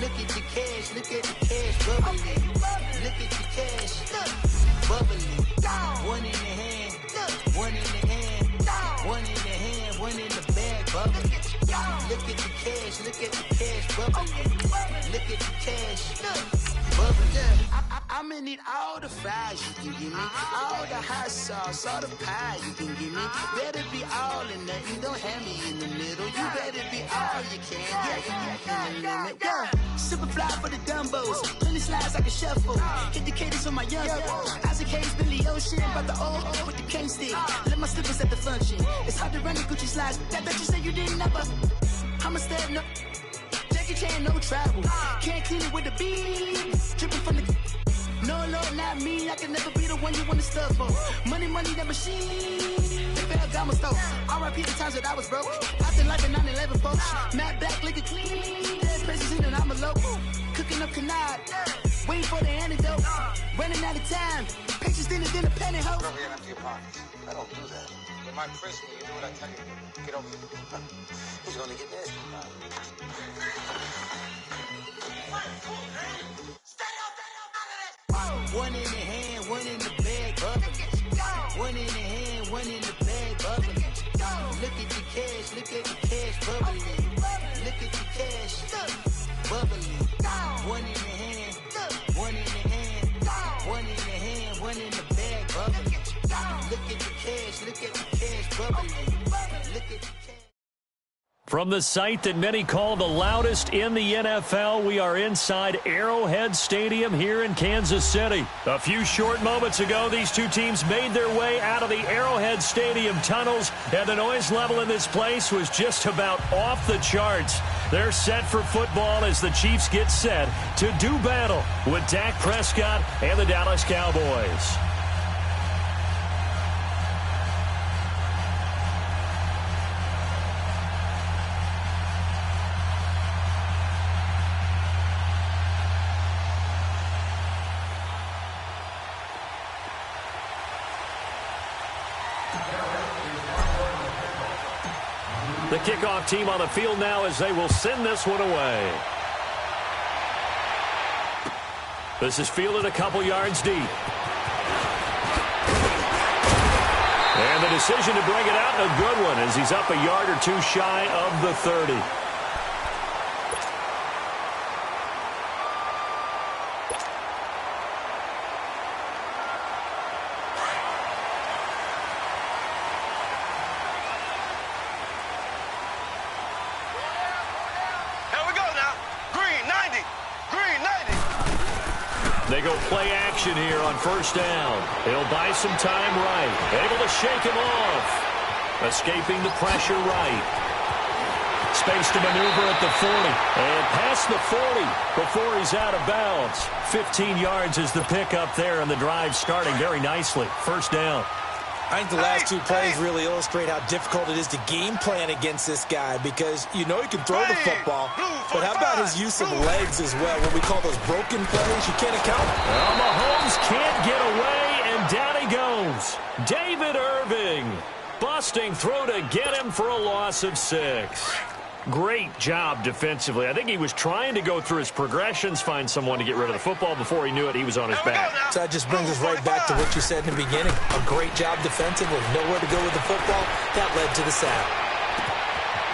Look at the cash, look at the cash bubbling. Look at the cash, bubbling. One in the hand, one in the hand, one in the hand, one in the bag bubbling. Look at the cash, look at the cash bubbling. Look at the cash, bubbling. I'ma need all the fries you can give me, all the hot sauce, all the pie you can give me. Better be all or nothing, don't have me in the middle. You better be all you can, yeah, in the limit. Yeah, super fly for the Dumbos, plenty slides like a shuffle. Hit the cadence on my young Isaac Hayes, Billy Ocean, about the old with the cane stick. Let my slippers at the function. It's hard to run the Gucci slides. That bet you say you didn't never. I'ma step no. Jackie Chan, no travel. Can't clean it with the beat. Dripping from the. No, Lord, not me. I can never be the one you want to stuff for. Money, that machine. The Ferragamo store. R.I.P. the times that I was broke. After life in 9/11, folks. Matt back, liquor clean. Dead presents in and I'm a local. Cooking up canard. Waiting for the antidote. Running out of time. Pictures thinner than a penny hoe. Never get empty your pockets. I don't do that. You might press me. You do what I tell you. Get over here. He's gonna get this. One in the hand, one in the bag, bubbling. One in the hand, one in the bag, bubbling. Look at the cash, look at the cash, bubbling. Look at the cash, bubbling. One in the hand, one in the hand, one in the hand, one in the bag, bubbling. Look at the cash, look at the cash, bubbling. Look at the cash. From the site that many call the loudest in the NFL, we are inside Arrowhead Stadium here in Kansas City. A few short moments ago, these two teams made their way out of the Arrowhead Stadium tunnels, and the noise level in this place was just about off the charts. They're set for football as the Chiefs get set to do battle with Dak Prescott and the Dallas Cowboys. The kickoff team on the field now as they will send this one away. This is fielded a couple yards deep. And the decision to bring it out, a good one, as he's up a yard or two shy of the 30. They go play action here on first down. He'll buy some time right. Able to shake him off. Escaping the pressure right. Space to maneuver at the 40. And past the 40 before he's out of bounds. 15 yards is the pickup there, and the drive starting very nicely. First down. I think the last two plays really illustrate how difficult it is to game plan against this guy, because you know he can throw the football, but how about his use of legs as well, what we call those broken plays? You can't account. Well, Mahomes can't get away, and down he goes. David Irving busting through to get him for a loss of 6. Great job defensively. I think he was trying to go through his progressions, find someone to get rid of the football. Before he knew it, he was on his back. So that just brings us right back to what you said in the beginning. A great job defensively. Nowhere to go with the football. That led to the sack.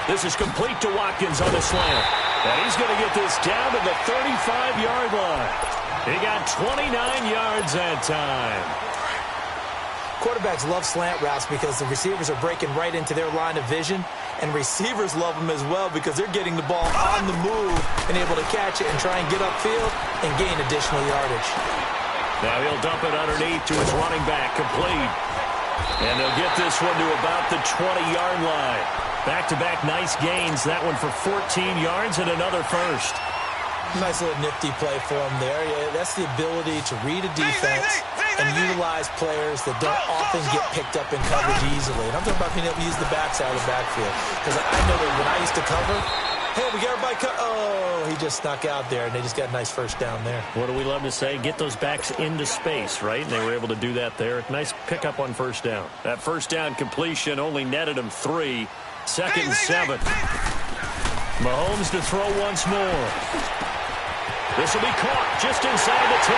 This is complete to Watkins on the slant. And he's going to get this down to the 35-yard line. He got 29 yards that time. Quarterbacks love slant routes because the receivers are breaking right into their line of vision, and receivers love them as well because they're getting the ball on the move and able to catch it and try and get upfield and gain additional yardage. Now he'll dump it underneath to his running back, complete. And they'll get this one to about the 20-yard line. Back-to-back nice gains, that one for 14 yards and another first. Nice little nifty play for him there. Yeah, that's the ability to read a defense and utilize players that don't often get picked up in coverage easily. And I'm talking about being able to use the backside of the backfield. Because I know that when I used to cover, hey, we got everybody oh, he just snuck out there, and they just got a nice first down there. What do we love to say? Get those backs into space, right? And they were able to do that there. Nice pickup on first down. That first down completion only netted him 3. Second and 7. Mahomes to throw once more. This will be caught just inside the 10.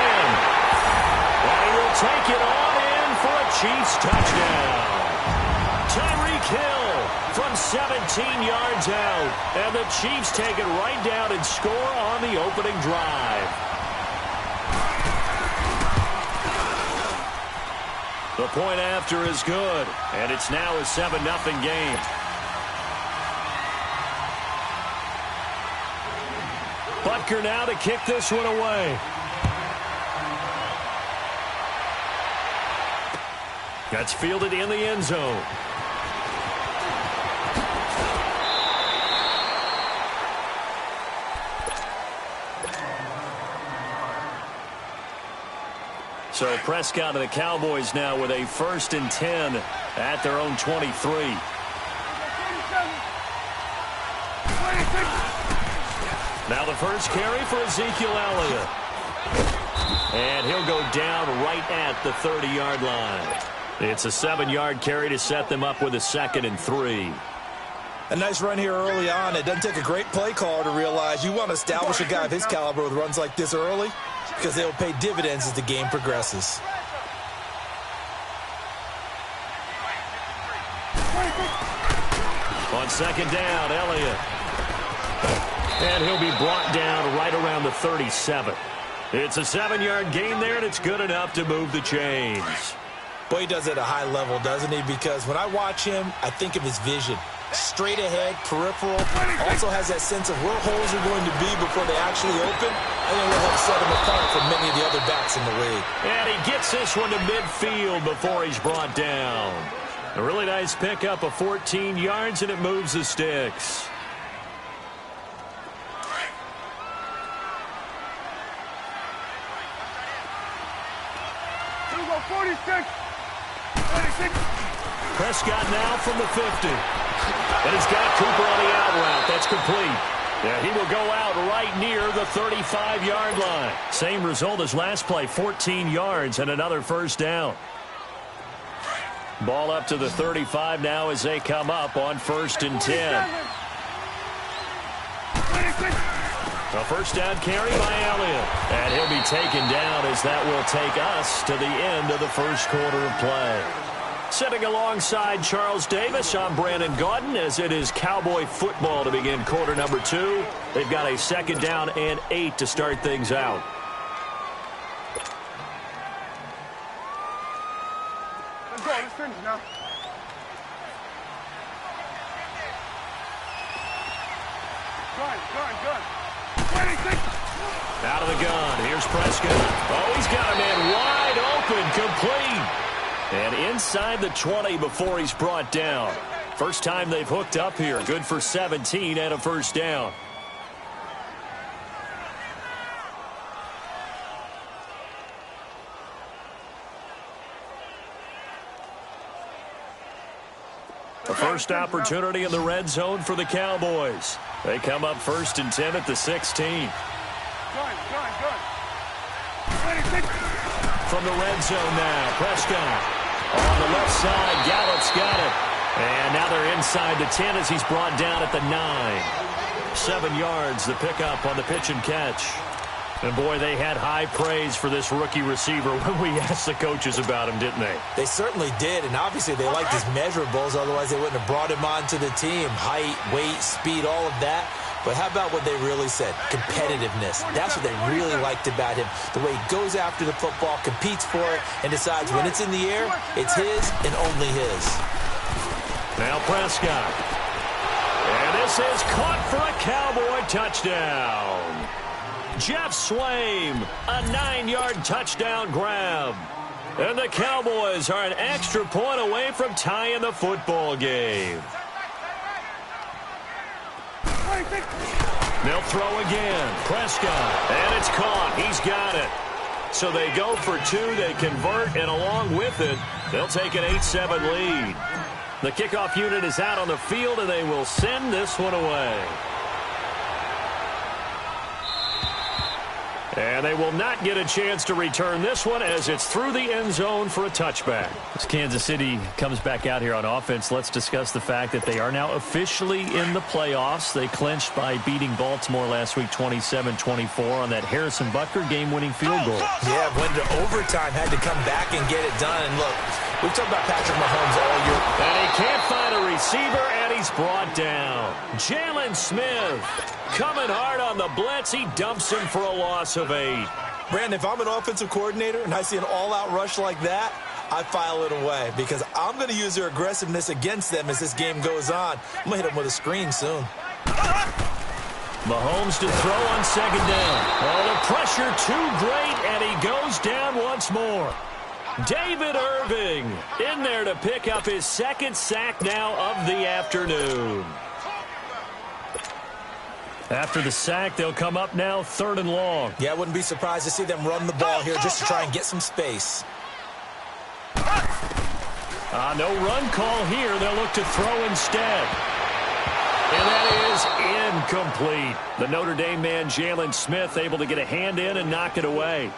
And he will take it on in for a Chiefs touchdown. Tyreek Hill from 17 yards out. And the Chiefs take it right down and score on the opening drive. The point after is good. And it's now a 7-0 game. Butker now to kick this one away. That's fielded in the end zone. So Prescott and the Cowboys now with a 1st and 10 at their own 23. Now the first carry for Ezekiel Elliott. And he'll go down right at the 30-yard line. It's a 7-yard carry to set them up with a 2nd and 3. A nice run here early on. It doesn't take a great play caller to realize you want to establish a guy of his caliber with runs like this early because they'll pay dividends as the game progresses. On 2nd down, Elliott. And he'll be brought down right around the 37. It's a 7-yard gain there, and it's good enough to move the chains. Boy, he does it at a high level, doesn't he? Because when I watch him, I think of his vision. Straight ahead, peripheral. Also has that sense of where holes are going to be before they actually open. I think will help set him apart from many of the other backs in the league. And he gets this one to midfield before he's brought down. A really nice pickup of 14 yards, and it moves the sticks. Prescott now from the 50. And he's got Cooper on the out route. That's complete. Yeah, he will go out right near the 35-yard line. Same result as last play, 14 yards and another 1st down. Ball up to the 35 now as they come up on 1st and 10. A 1st down carry by Elliott. And he'll be taken down as that will take us to the end of the 1st quarter of play. Sitting alongside Charles Davis, I'm Brandon Gaudin as it is Cowboy football to begin quarter number 2. They've got a 2nd down and 8 to start things out. Let's go. Let's finish now. Gun. Out of the gun. Here's Prescott. Oh, he's got a man wide open, complete. And inside the 20 before he's brought down. First time they've hooked up here. Good for 17 and a 1st down. The first opportunity in the red zone for the Cowboys. They come up 1st and 10 at the 16. From the red zone now, Prescott. On the left side, Gallup's got it. And now they're inside the 10 as he's brought down at the 9. 7 yards, the pickup on the pitch and catch. And, boy, they had high praise for this rookie receiver when we asked the coaches about him, didn't they? They certainly did, and obviously they liked his measurables. Otherwise, they wouldn't have brought him onto the team. Height, weight, speed, all of that. But how about what they really said? Competitiveness. That's what they really liked about him. The way he goes after the football, competes for it, and decides when it's in the air, it's his and only his. Now Prescott. And this is caught for a Cowboy touchdown. Jeff Swaim, a 9-yard touchdown grab. And the Cowboys are an extra point away from tying the football game. They'll throw again. Prescott. And it's caught. He's got it. So they go for 2. They convert. And along with it, they'll take an 8-7 lead. The kickoff unit is out on the field, and they will send this one away. And they will not get a chance to return this one as it's through the end zone for a touchback. As Kansas City comes back out here on offense, let's discuss the fact that they are now officially in the playoffs. They clinched by beating Baltimore last week 27-24 on that Harrison Butker game-winning field goal. Yeah, went to overtime, had to come back and get it done. And look, we've talked about Patrick Mahomes all year. And he can't find a receiver, and he's brought down. Jalen Smith coming hard on the blitz. He dumps him for a loss of 8. Brandon, if I'm an offensive coordinator and I see an all-out rush like that, I file it away because I'm going to use their aggressiveness against them as this game goes on. I'm going to hit them with a screen soon. Mahomes to throw on second down. Oh, the pressure too great, and he goes down once more. David Irving in there to pick up his second sack now of the afternoon. After the sack, they'll come up now 3rd and long. Yeah, I wouldn't be surprised to see them run the ball here just to try and get some space. No run call here. They'll look to throw instead. And that is incomplete. The Notre Dame man, Jalen Smith, able to get a hand in and knock it away.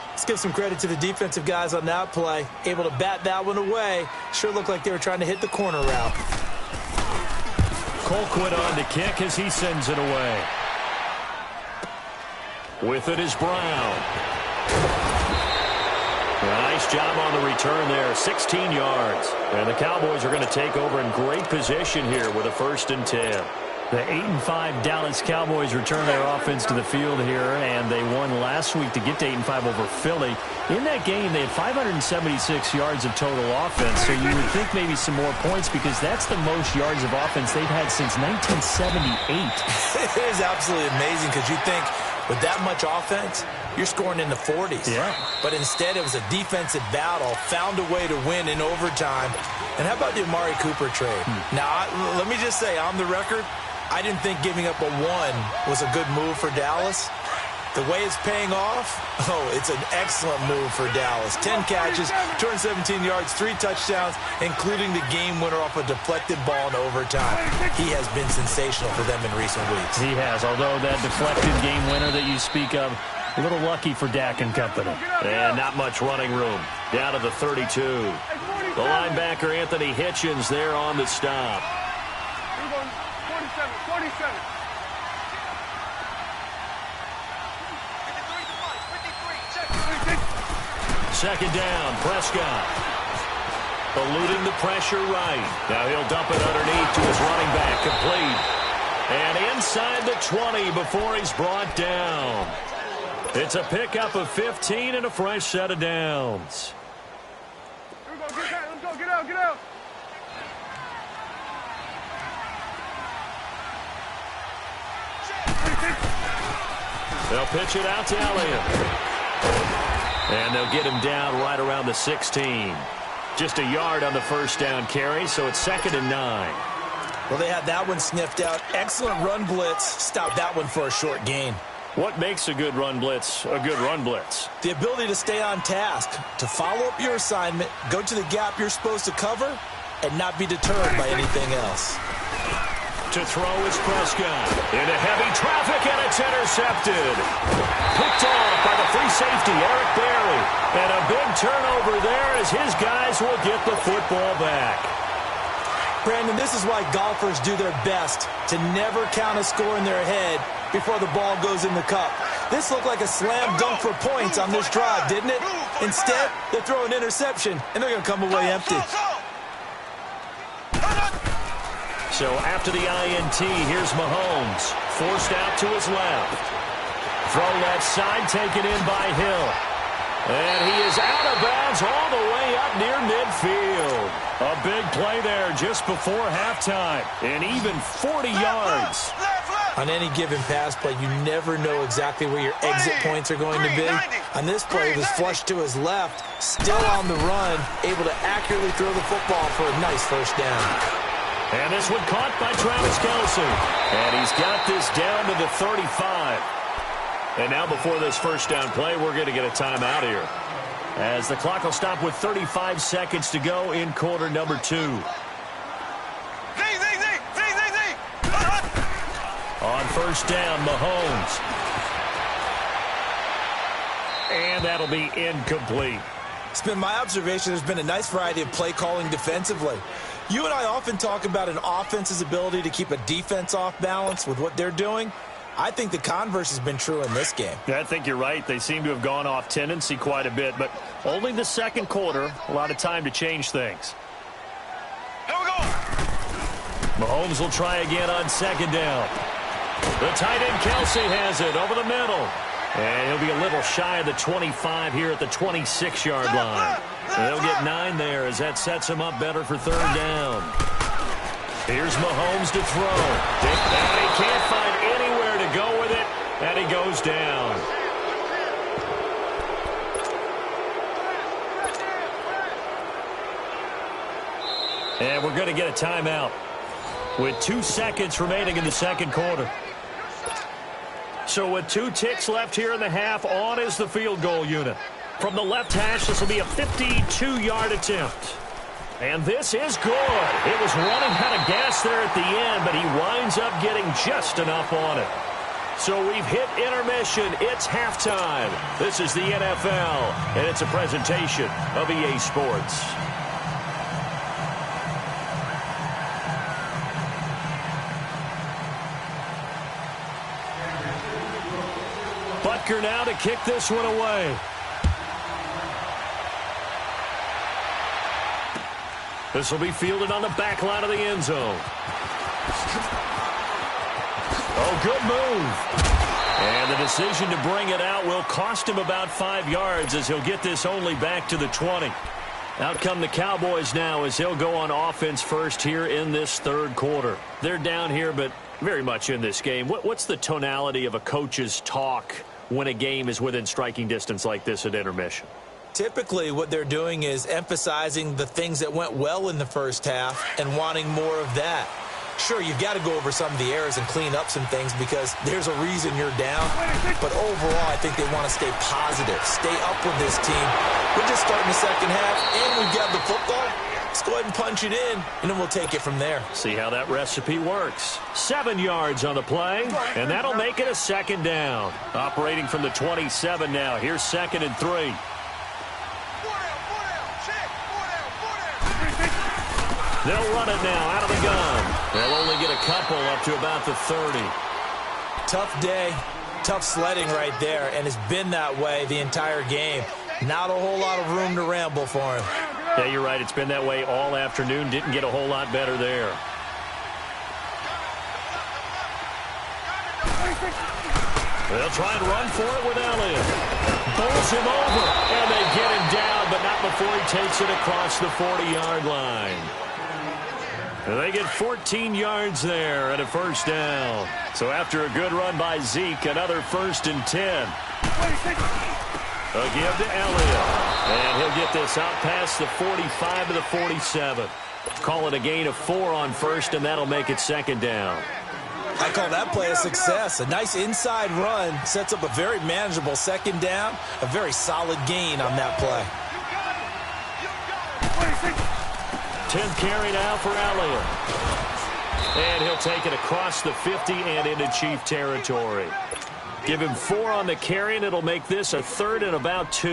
Let's give some credit to the defensive guys on that play. Able to bat that one away. Sure looked like they were trying to hit the corner route. Colquitt on to kick as he sends it away. With it is Brown. Nice job on the return there, 16 yards. And the Cowboys are going to take over in great position here with a 1st and 10. The 8-5 Dallas Cowboys return their offense to the field here, and they won last week to get to 8-5 over Philly. In that game, they had 576 yards of total offense, so you would think maybe some more points because that's the most yards of offense they've had since 1978. It is absolutely amazing because you think with that much offense, you're scoring in the 40s. Yeah. But instead, it was a defensive battle, found a way to win in overtime. And how about the Amari Cooper trade? Now, let me just say, on the record, I didn't think giving up a 1 was a good move for Dallas. The way it's paying off, it's an excellent move for Dallas. 10 catches, 217 yards, 3 touchdowns, including the game winner off a deflected ball in overtime. He has been sensational for them in recent weeks. He has, although that deflected game winner that you speak of, a little lucky for Dak and company. And not much running room. Down to the 32. The linebacker, Anthony Hitchens, there on the stop. 47. Second down, Prescott. Eluding the pressure right. Now he'll dump it underneath to his running back, complete. And inside the 20 before he's brought down. It's a pickup of 15 and a fresh set of downs. Here we go, let's go, get out. They'll pitch it out to Elliott. And they'll get him down right around the 16. Just a yard on the first down carry, so it's 2nd and 9. Well, they had that one sniffed out. Excellent run blitz. Stopped that one for a short gain. What makes a good run blitz a good run blitz? The ability to stay on task, to follow up your assignment, go to the gap you're supposed to cover, and not be deterred by anything else. To throw is Prescott. Into heavy traffic, and it's intercepted. Picked off by the free safety, Eric Berry. And a big turnover there as his guys will get the football back. Brandon, this is why golfers do their best to never count a score in their head before the ball goes in the cup. This looked like a slam dunk for points on this drive, didn't it? Instead, they throw an interception, and they're going to come away empty. So after the INT, here's Mahomes. Forced out to his left. Throw left side, taken in by Hill. And he is out of bounds all the way up near midfield. A big play there just before halftime. And even 40 yards. On any given pass play, you never know exactly where your exit points are going to be. On this play, it was flushed to his left, still on the run, able to accurately throw the football for a nice first down. And this one caught by Travis Kelce. And he's got this down to the 35. And now before this first down play, we're going to get a timeout here, as the clock will stop with 35 seconds to go in quarter number 2. On first down, Mahomes. And that'll be incomplete. It's been my observation there's been a nice variety of play calling defensively. You and I often talk about an offense's ability to keep a defense off balance with what they're doing. I think the converse has been true in this game. Yeah, I think you're right. They seem to have gone off tendency quite a bit, but only the second quarter, a lot of time to change things. Here we go. Mahomes will try again on second down. The tight end Kelsey has it over the middle. And he'll be a little shy of the 25 here at the 26-yard line. They'll get 9 there as that sets him up better for third down. Here's Mahomes to throw. And he can't find anywhere to go with it, and he goes down. And we're going to get a timeout with 2 seconds remaining in the second quarter. So with 2 ticks left here in the half, on is the field goal unit. From the left hash, this will be a 52-yard attempt. And this is good. It was running out of gas there at the end, but he winds up getting just enough on it. So we've hit intermission. It's halftime. This is the NFL, and it's a presentation of EA Sports. Butker now to kick this one away. This will be fielded on the back line of the end zone. Oh, good move. And the decision to bring it out will cost him about 5 yards as he'll get this only back to the 20. Out come the Cowboys now as they'll go on offense first here in this third quarter. They're down here, but very much in this game. What's the tonality of a coach's talk when a game is within striking distance like this at intermission? Typically, what they're doing is emphasizing the things that went well in the first half and wanting more of that. Sure, you've got to go over some of the errors and clean up some things because there's a reason you're down. But overall, I think they want to stay positive, stay up with this team. We're just starting the second half, and we've got the football. Let's go ahead and punch it in, and then we'll take it from there. See how that recipe works. 7 yards on the play, and that'll make it a second down. Operating from the 27 now. Here's 2nd and 3. They'll run it now out of the gun. They'll only get a couple up to about the 30. Tough day, tough sledding right there, and it's been that way the entire game. Not a whole lot of room to ramble for him. Yeah, you're right. It's been that way all afternoon. Didn't get a whole lot better there. They'll try and run for it with Elliott. Bowls him over, and they get him down, but not before he takes it across the 40-yard line. They get 14 yards there and a first down. So after a good run by Zeke, another 1st and 10. A give to Elliott. And he'll get this out past the 45 to the 47. Call it a gain of 4 on first, and that'll make it second down. I call that play a success. A nice inside run sets up a very manageable second down. A very solid gain on that play. 10th carry now for Elliott. And he'll take it across the 50 and into Chief territory. Give him 4 on the carry, and it'll make this a 3rd and about 2.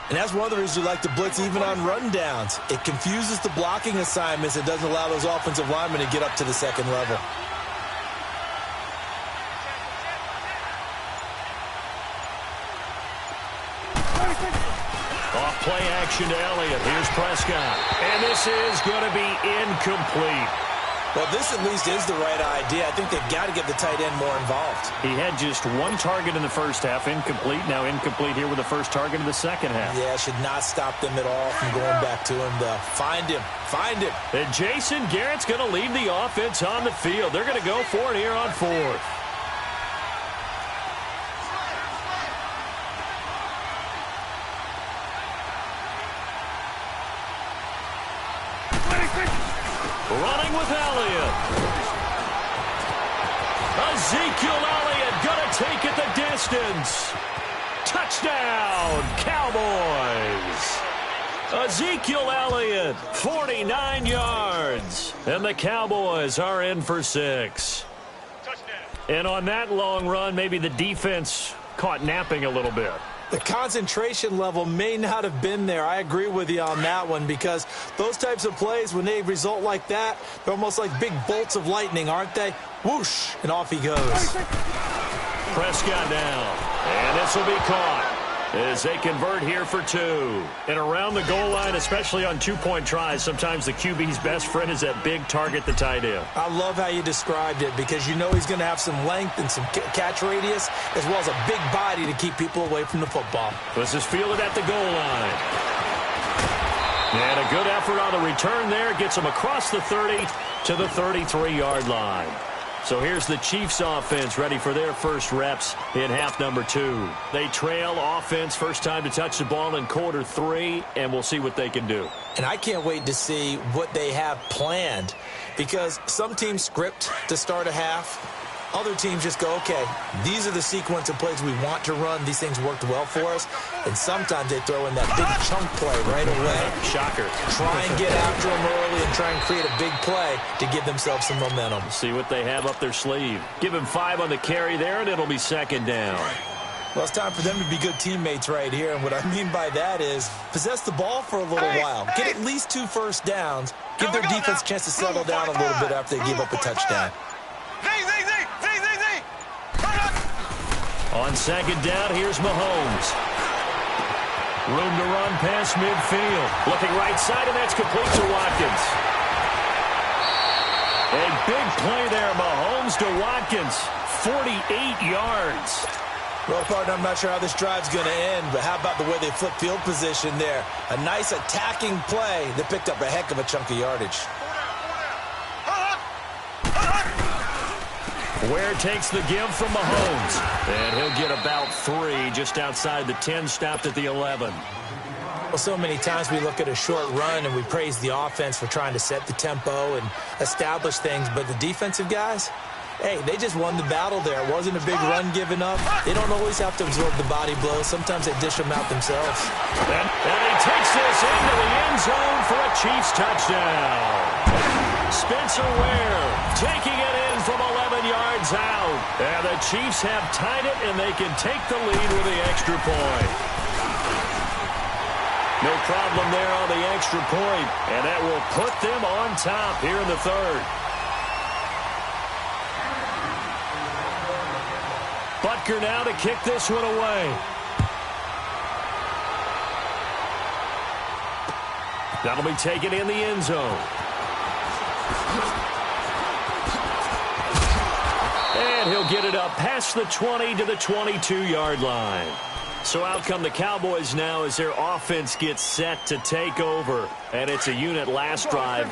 And that's one of the reasons you like to blitz even on run downs. It confuses the blocking assignments. It doesn't allow those offensive linemen to get up to the second level. Off play action to Elliott. Here's Prescott. And this is going to be incomplete. Well, this at least is the right idea. I think they've got to get the tight end more involved. He had just 1 target in the first half, incomplete. Now incomplete here with the first target in the second half. Yeah, should not stop them at all from going back to him, though. Find him. Find him. And Jason Garrett's going to lead the offense on the field. They're going to go for it here on 4th. Running with Elliott. Ezekiel Elliott going to take it the distance. Touchdown, Cowboys. Ezekiel Elliott, 49 yards. And the Cowboys are in for 6. And on that long run, maybe the defense caught napping a little bit. The concentration level may not have been there. I agree with you on that one, because those types of plays, when they result like that, they're almost like big bolts of lightning, aren't they? Whoosh, and off he goes. Prescott down, and this will be caught as they convert here for 2. And around the goal line, especially on two-point tries, sometimes the QB's best friend is that big target, the tight end. I love how you described it, because you know he's going to have some length and some catch radius, as well as a big body to keep people away from the football. This is fielded at the goal line. And a good effort on the return there. Gets him across the 30 to the 33-yard line. So here's the Chiefs offense ready for their first reps in half number 2. They trail offense, first time to touch the ball in quarter 3, and we'll see what they can do. And I can't wait to see what they have planned, because some teams script to start a half. Other teams just go, okay, these are the sequence of plays we want to run. These things worked well for us. And sometimes they throw in that big chunk play right away. Shocker. Try and get after them early and try and create a big play to give themselves some momentum. See what they have up their sleeve. Give him 5 on the carry there, and it'll be second down. Well, it's time for them to be good teammates right here. And what I mean by that is possess the ball for a little while. Get at least 2 first downs. Give their defense a chance to settle down a little bit after they give up a touchdown. On second down, here's Mahomes. Room to run past midfield. Looking right side, and that's complete to Watkins. A big play there, Mahomes to Watkins. 48 yards. Well, partner, I'm not sure how this drive's going to end, but how about the way they flip field position there? A nice attacking play that picked up a heck of a chunk of yardage. Ware takes the give from Mahomes. And he'll get about 3 just outside the 10, stopped at the 11. Well, so many times we look at a short run and we praise the offense for trying to set the tempo and establish things, but the defensive guys, hey, they just won the battle there. It wasn't a big run given up. They don't always have to absorb the body blows. Sometimes they dish them out themselves. And he takes this into the end zone for a Chiefs touchdown. Spencer Ware taking it in from 11 yards out. And the Chiefs have tied it, and they can take the lead with the extra point. No problem there on the extra point, and that will put them on top here in the third. Butker now to kick this one away. That'll be taken in the end zone. And he'll get it up past the 20 to the 22-yard line. So out come the Cowboys now as their offense gets set to take over. And it's a unit last drive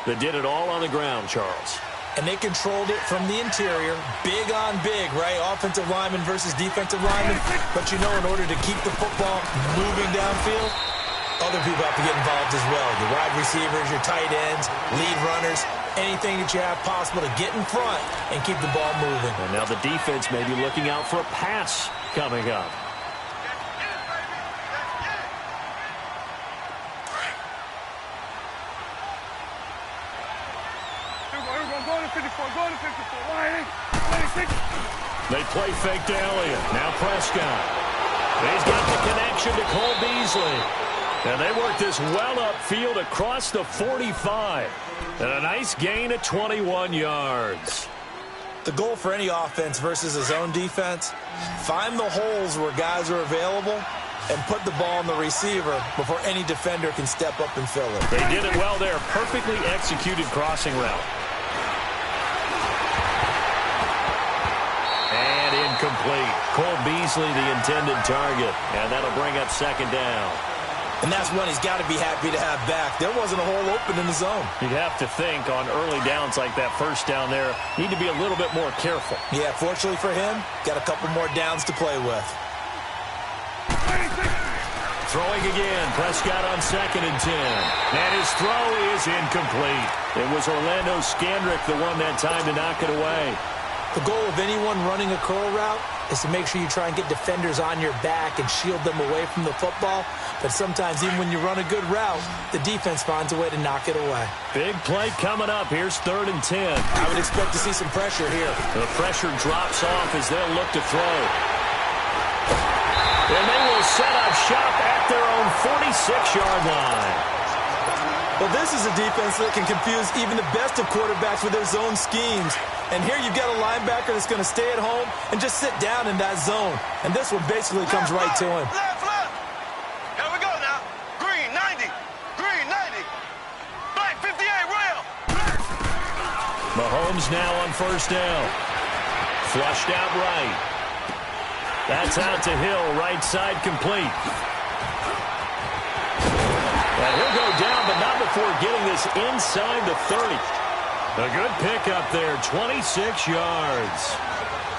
that did it all on the ground, Charles. And they controlled it from the interior, big on big, right? Offensive lineman versus defensive lineman. But you know, in order to keep the football moving downfield, other people have to get involved as well. Your wide receivers, your tight ends, lead runners, anything that you have possible to get in front and keep the ball moving. And now the defense may be looking out for a pass coming up. They play fake to Elliott. Now Prescott. He's got the connection to Cole Beasley. And they work this well upfield across the 45. And a nice gain of 21 yards. The goal for any offense versus his own defense, find the holes where guys are available and put the ball on the receiver before any defender can step up and fill it. They did it well there. Perfectly executed crossing route. And incomplete. Cole Beasley, the intended target. And that'll bring up second down. And that's one he's got to be happy to have back. There wasn't a hole open in the zone. You'd have to think on early downs like that first down there, need to be a little bit more careful. Yeah, fortunately for him, got a couple more downs to play with. Throwing again, Prescott on 2nd and 10. And his throw is incomplete. It was Orlando Scandrick the one that time to knock it away. The goal of anyone running a curl route is to make sure you try and get defenders on your back and shield them away from the football. But sometimes even when you run a good route, the defense finds a way to knock it away. Big play coming up. Here's 3rd and 10. I would expect to see some pressure here. The pressure drops off as they'll look to throw. And they will set up shop at their own 46-yard line. Well, this is a defense that can confuse even the best of quarterbacks with their zone schemes. And here you've got a linebacker that's going to stay at home and just sit down in that zone. And this one basically comes right to him. Left. Here we go now. Green 90. Green 90. Black 58 rail. Mahomes now on first down. Flushed out right. That's out to Hill, right side complete. And he'll go down, but not before getting this inside the 30. A good pickup there, 26 yards.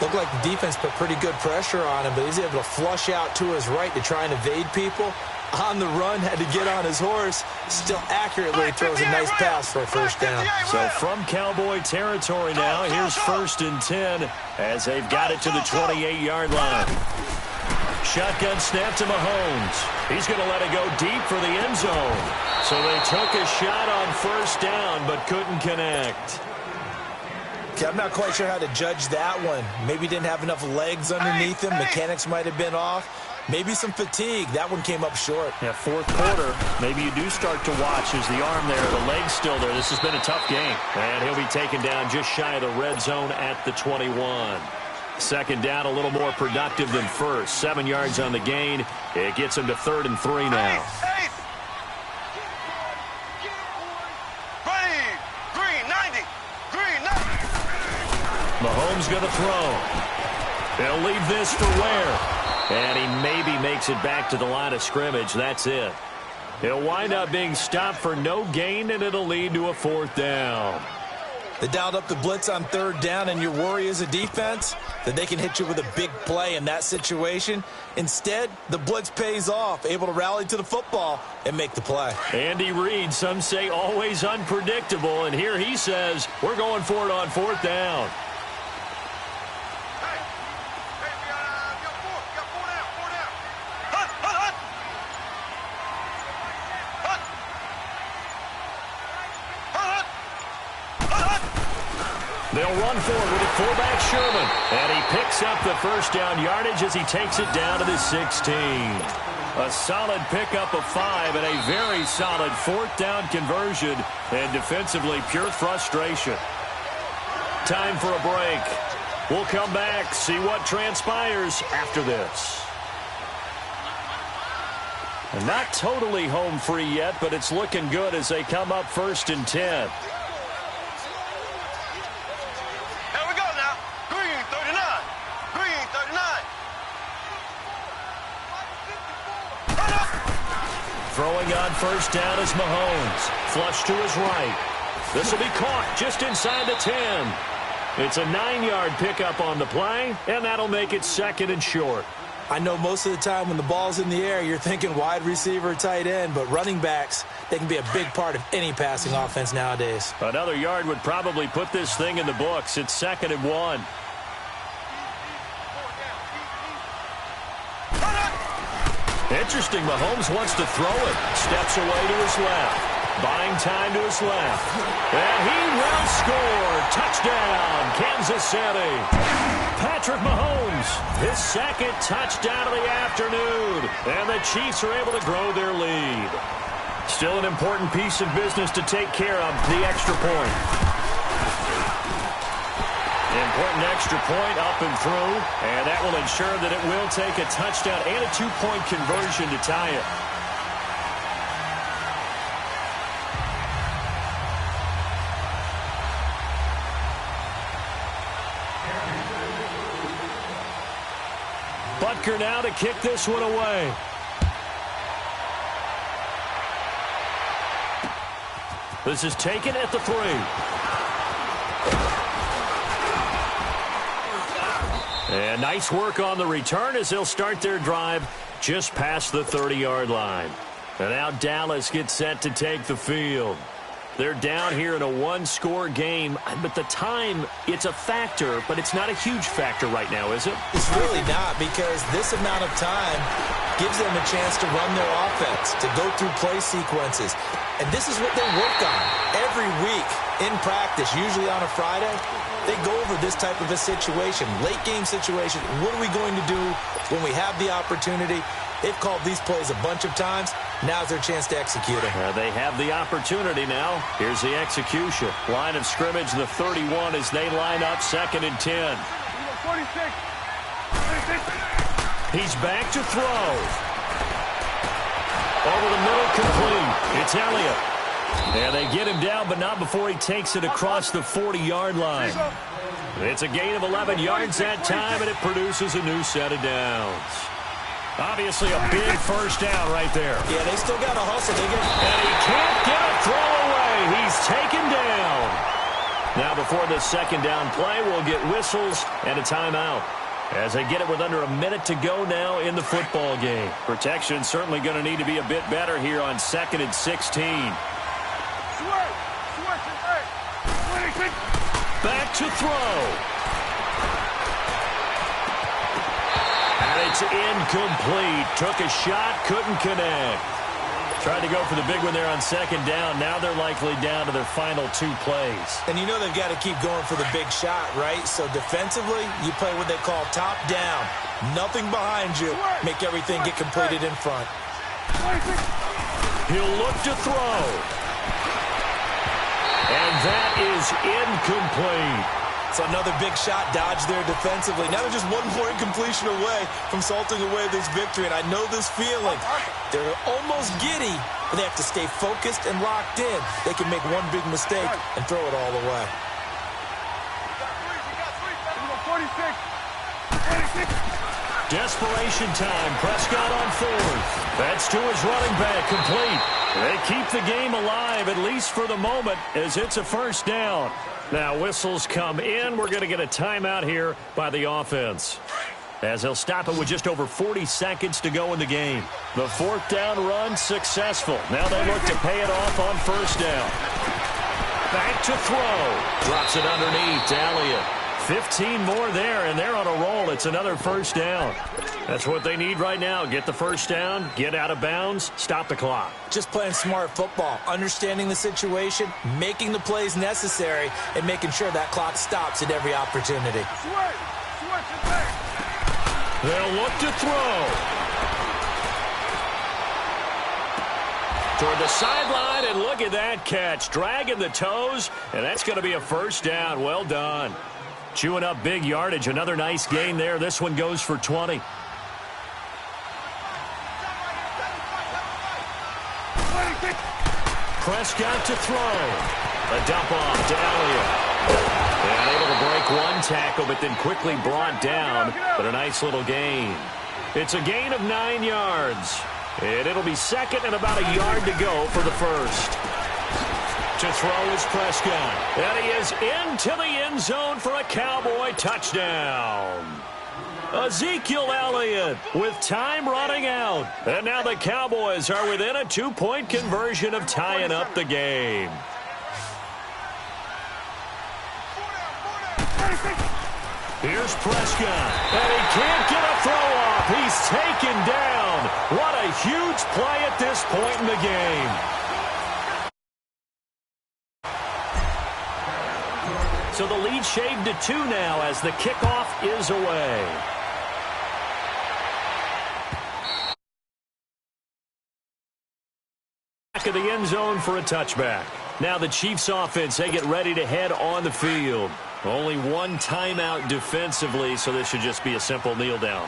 Looked like the defense put pretty good pressure on him, but he's able to flush out to his right to try and evade people. On the run, had to get on his horse. Still accurately throws a nice pass for a first down. So from Cowboy territory now, here's 1st and 10 as they've got it to the 28-yard line. Shotgun snap to Mahomes. He's going to let it go deep for the end zone. So they took a shot on first down but couldn't connect. Okay, I'm not quite sure how to judge that one. Maybe didn't have enough legs underneath him. Mechanics might have been off. Maybe some fatigue. That one came up short. Yeah, fourth quarter, maybe you do start to watch as the arm there, the leg's still there. This has been a tough game. And he'll be taken down just shy of the red zone at the 21. Second down, a little more productive than first. 7 yards on the gain. It gets him to 3rd and 3 now. Green 90. Green 90. Mahomes going to throw. He'll leave this for Ware. And he maybe makes it back to the line of scrimmage. That's it. He'll wind up being stopped for no gain, and it'll lead to a 4th down. They dialed up the blitz on 3rd down, and your worry as a defense that they can hit you with a big play in that situation. Instead, the blitz pays off, able to rally to the football and make the play. Andy Reid, some say always unpredictable, and here he says, we're going for it on 4th down. They'll run forward with it, fullback Sherman. And he picks up the first down yardage as he takes it down to the 16. A solid pickup of 5 and a very solid 4th down conversion. And defensively, pure frustration. Time for a break. We'll come back, see what transpires after this. And not totally home free yet, but it's looking good as they come up 1st and 10. Throwing on first down is Mahomes. Flush to his right. This will be caught just inside the 10. It's a 9-yard pickup on the play, and that'll make it 2nd and short. I know most of the time when the ball's in the air, you're thinking wide receiver, tight end, but running backs, they can be a big part of any passing offense nowadays. Another yard would probably put this thing in the books. It's 2nd and 1. Interesting, Mahomes wants to throw it. Steps away to his left. Buying time to his left. And he will score. Touchdown, Kansas City. Patrick Mahomes, his 2nd touchdown of the afternoon. And the Chiefs are able to grow their lead. Still an important piece of business to take care of, the extra point. Important extra point up and through, and that will ensure that it will take a touchdown and a 2-point conversion to tie it. Butker now to kick this one away. This is taken at the 3. And nice work on the return as they'll start their drive just past the 30-yard line. And now Dallas gets set to take the field. They're down here in a 1-score game, but the time, it's a factor, but it's not a huge factor right now, is it? It's really not, because this amount of time gives them a chance to run their offense, to go through play sequences. And this is what they work on every week in practice, usually on a Friday. they go over this type of a situation, late game situation. What are we going to do when we have the opportunity? They've called these plays a bunch of times. Now's their chance to execute them. They have the opportunity now. Here's the execution. Line of scrimmage, the 31 as they line up 2nd and 10. 46. He's back to throw. Over the middle, complete. It's Elliott. And they get him down, but not before he takes it across the 40-yard line. It's a gain of 11 yards that time, and it produces a new set of downs. Obviously a big first down right there. Yeah, they still got to hustle. And he can't get a throw away. He's taken down. Now before this 2nd down play, we'll get whistles and a timeout. As they get it with under a minute to go now in the football game. Protection certainly going to need to be a bit better here on 2nd and 16. Back to throw. And it's incomplete. Took a shot, couldn't connect. Tried to go for the big one there on 2nd down. Now they're likely down to their final 2 plays. And you know they've got to keep going for the big shot, right? So defensively, you play what they call top down. Nothing behind you. Make everything get completed in front. He'll look to throw. And that is incomplete. So another big shot dodged there defensively. Now they're just 1 point completion away from salting away this victory. And I know this feeling. They're almost giddy, but they have to stay focused and locked in. They can make one big mistake and throw it all away. 46. Desperation time. Prescott on 4th. That's to his running back, complete. They keep the game alive, at least for the moment, as it's a first down. Now whistles come in. We're going to get a timeout here by the offense, as they'll stop it with just over 40 seconds to go in the game. The 4th down run successful. Now they look to pay it off on 1st down. Back to throw. Drops it underneath to Elliott. 15 more there, and they're on a roll. It's another 1st down. That's what they need right now. Get the 1st down, get out of bounds, stop the clock. Just playing smart football, understanding the situation, making the plays necessary, and making sure that clock stops at every opportunity. They'll look to throw. Toward the sideline, and look at that catch. Dragging the toes, and that's going to be a 1st down. Well done. Chewing up big yardage. Another nice gain there. This one goes for 20. Prescott to throw. A dump off to Elliott. And able to break 1 tackle, but then quickly brought down. But a nice little gain. It's a gain of 9 yards. And it'll be 2nd and about a yard to go for the 1st. To throw is Prescott. And he is into the end zone for a Cowboy touchdown. Ezekiel Elliott with time running out. And now the Cowboys are within a 2-point conversion of tying up the game. Here's Prescott. And he can't get a throw off. He's taken down. What a huge play at this point in the game. So the lead shaved to 2 now as the kickoff is away. Back of the end zone for a touchback. Now the Chiefs offense, they get ready to head on the field. Only 1 timeout defensively, so this should just be a simple kneel down.